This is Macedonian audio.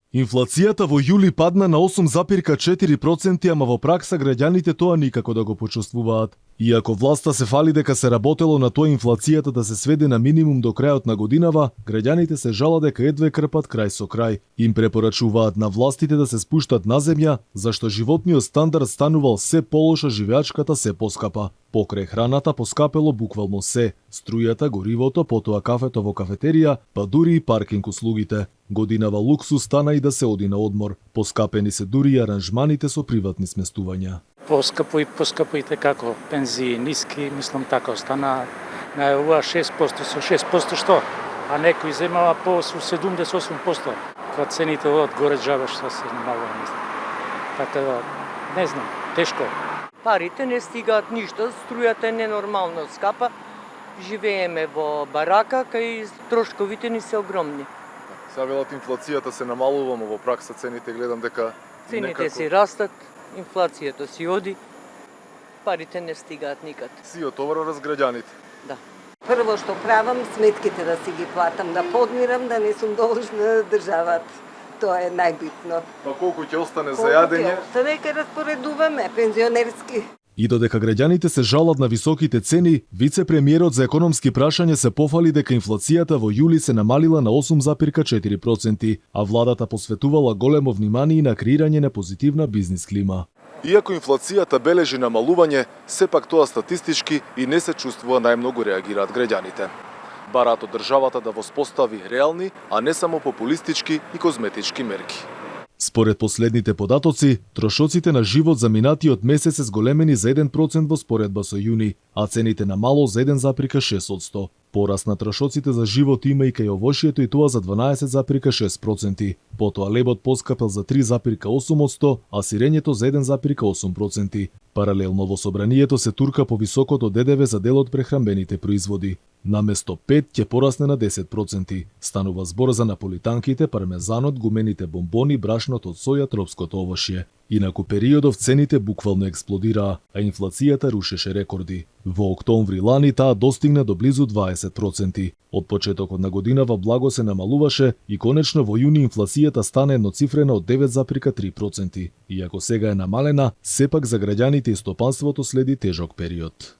Инфлацијата во јули падна на 8,4%, ама во пракса граѓаните тоа никако да го почувствуваат. Иако власта се фали дека се работело на тоа инфлацијата да се сведе на минимум до крајот на годинава, граѓаните се жала дека едве крпат крај со крај. Им препорачуваат на властите да се спуштат на земја, зашто животниот стандард станувал се полоша, живеачката се поскапа. Покрај храната поскапело буквално се: струјата, горивото, потоа кафето во кафетерија, па дури и паркинг услугите. Годинава луксус стана и да се оди на одмор. Поскапени се дури и аранжманите со приватни сместувања. Поскапо и како пензии ниски, мислам така остана на ова 6% со 6% што, а некои земава по 78%. Кога цените од горе џабе што се намалува. Така да, не знам, тешко. Парите не стигаат ништо, струјата е ненормално скапа. Живееме во барака, кај трошковите ни се огромни. Сега велат инфлацијата се намалува, но во пракса цените гледам дека цените си растат, инфлацијата си оди, парите не стигаат никад. Си отоварува граѓаните. Да. Прво што правам, сметките да си ги платам, да подмирам, да не сум должна на државата. Тоа е најбитно. Па колку ќе остане за јадење? Колку ќе распоредуваме, пензионерски. И додека граѓаните се жалат на високите цени, вице-премиерот за економски прашања се пофали дека инфлацијата во јули се намалила на 8,4%, а владата посветувала големо внимание на креирање на позитивна бизнис клима. Иако инфлацијата бележи намалување, сепак тоа статистички и не се чувствува најмногу реагираат граѓаните. Барат од државата да воспостави реални, а не само популистички и козметички мерки. Според последните податоци, трошоците на живот за минатиот месец се зголемени за 1% во споредба со јуни, а цените на мало за 1,6%. Пораст на трошоците за живот има и кај овошјето, и тоа за 12,6%. Потоа лебот поскапел за 3,8%, а сирењето за 1,8%. Паралелно во собранието се турка по високото ДДВ за дел од прехранбените производи. Наместо 5 ќе порасне на 10%. Станува збор за наполитанките, пармезанот, гумените бомбони, брашното од соја, тропското овошје. Инаку периодов цените буквално експлодираа, а инфлацијата рушеше рекорди. Во октомври лани таа достигна до близу 20%. Од почетокот на годинава благо се намалуваше и конечно во јуни инфлацијата стана едноцифрена од 9,3%. Иако сега е намалена, сепак за граѓаните и стопанството следи тежок период.